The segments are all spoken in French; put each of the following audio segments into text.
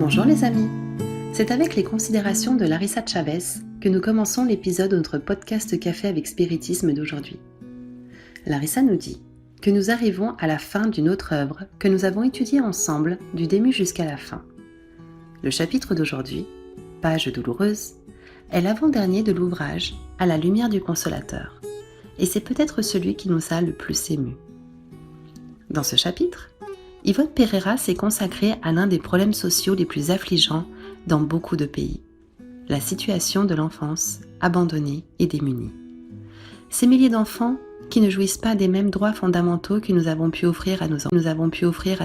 Bonjour les amis, c'est avec les considérations de Larissa Chavez que nous commençons l'épisode de notre podcast Café avec Spiritisme d'aujourd'hui. Larissa nous dit que nous arrivons à la fin d'une autre œuvre que nous avons étudiée ensemble du début jusqu'à la fin. Le chapitre d'aujourd'hui, Page douloureuse, est l'avant-dernier de l'ouvrage À la lumière du consolateur, et c'est peut-être celui qui nous a le plus émus. Dans ce chapitre, Yvonne Pereira s'est consacrée à l'un des problèmes sociaux les plus affligeants dans beaucoup de pays, la situation de l'enfance abandonnée et démunie. Ces milliers d'enfants qui ne jouissent pas des mêmes droits fondamentaux que nous avons pu offrir à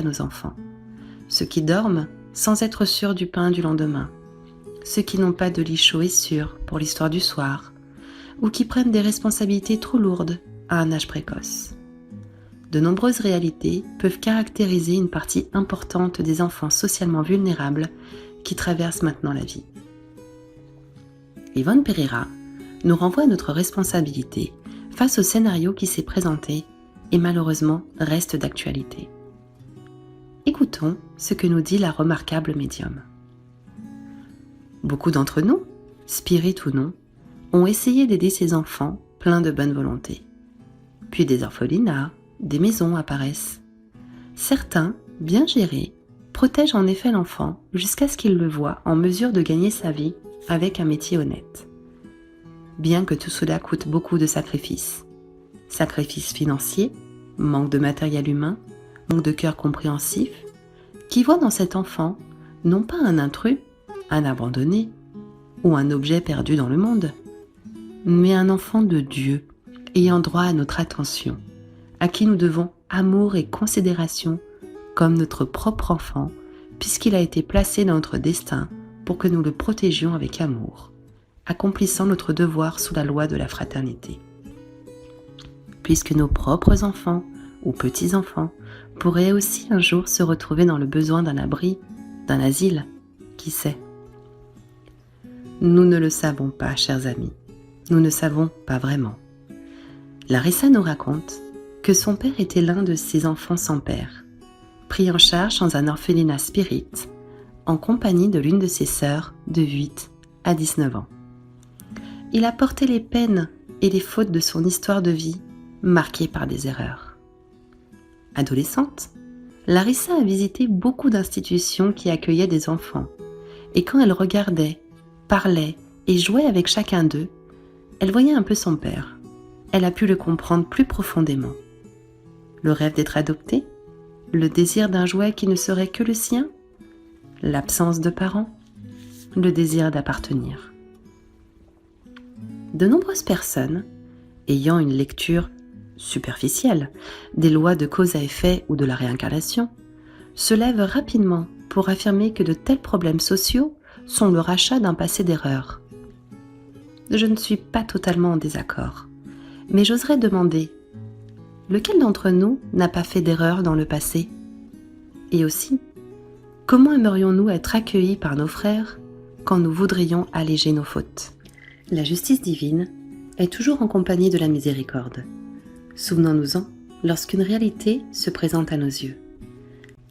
nos enfants. Ceux qui dorment sans être sûrs du pain du lendemain, ceux qui n'ont pas de lit chaud et sûr pour l'histoire du soir, ou qui prennent des responsabilités trop lourdes à un âge précoce. De nombreuses réalités peuvent caractériser une partie importante des enfants socialement vulnérables qui traversent maintenant la vie. Yvonne Pereira nous renvoie à notre responsabilité face au scénario qui s'est présenté et malheureusement reste d'actualité. Écoutons ce que nous dit la remarquable médium. Beaucoup d'entre nous, spirites ou non, ont essayé d'aider ces enfants pleins de bonne volonté. Puis des orphelinats, des maisons apparaissent. Certains, bien gérés, protègent en effet l'enfant jusqu'à ce qu'il le voie en mesure de gagner sa vie avec un métier honnête. Bien que tout cela coûte beaucoup de sacrifices. Sacrifices financiers, manque de matériel humain, manque de cœur compréhensif, qui voient dans cet enfant non pas un intrus, un abandonné ou un objet perdu dans le monde, mais un enfant de Dieu ayant droit à notre attention, à qui nous devons amour et considération comme notre propre enfant, puisqu'il a été placé dans notre destin pour que nous le protégions avec amour, accomplissant notre devoir sous la loi de la fraternité. Puisque nos propres enfants ou petits-enfants pourraient aussi un jour se retrouver dans le besoin d'un abri, d'un asile, qui sait ? Nous ne le savons pas, chers amis, nous ne savons pas vraiment. Larissa nous raconte que son père était l'un de ces enfants sans père, pris en charge dans un orphelinat spirit, en compagnie de l'une de ses sœurs de 8 à 19 ans. Il a porté les peines et les fautes de son histoire de vie, marquée par des erreurs. Adolescente, Larissa a visité beaucoup d'institutions qui accueillaient des enfants, et quand elle regardait, parlait et jouait avec chacun d'eux, elle voyait un peu son père. Elle a pu le comprendre plus profondément. Le rêve d'être adopté, le désir d'un jouet qui ne serait que le sien, l'absence de parents, le désir d'appartenir. De nombreuses personnes, ayant une lecture superficielle des lois de cause à effet ou de la réincarnation, se lèvent rapidement pour affirmer que de tels problèmes sociaux sont le rachat d'un passé d'erreur. Je ne suis pas totalement en désaccord, mais j'oserais demander lequel d'entre nous n'a pas fait d'erreur dans le passé ? Et aussi, comment aimerions-nous être accueillis par nos frères quand nous voudrions alléger nos fautes ? La justice divine est toujours en compagnie de la miséricorde. Souvenons-nous-en lorsqu'une réalité se présente à nos yeux.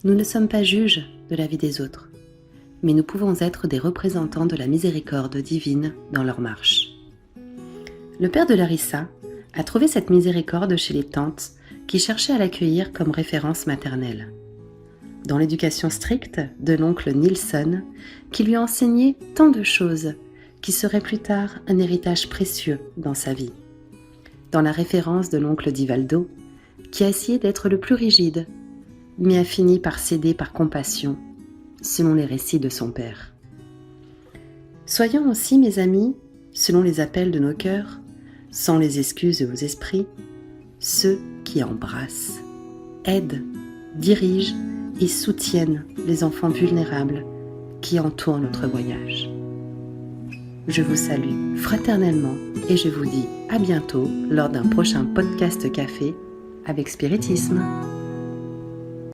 Nous ne sommes pas juges de la vie des autres, mais nous pouvons être des représentants de la miséricorde divine dans leur marche. Le père de Larissa a trouvé cette miséricorde chez les tantes qui cherchaient à l'accueillir comme référence maternelle. Dans l'éducation stricte de l'oncle Nilsson, qui lui a enseigné tant de choses qui seraient plus tard un héritage précieux dans sa vie. Dans la référence de l'oncle Divaldo, qui a essayé d'être le plus rigide, mais a fini par céder par compassion, selon les récits de son père. Soyons aussi, mes amis, selon les appels de nos cœurs, sans les excuses aux esprits, ceux qui embrassent, aident, dirigent et soutiennent les enfants vulnérables qui entourent notre voyage. Je vous salue fraternellement et je vous dis à bientôt lors d'un prochain podcast café avec Spiritisme.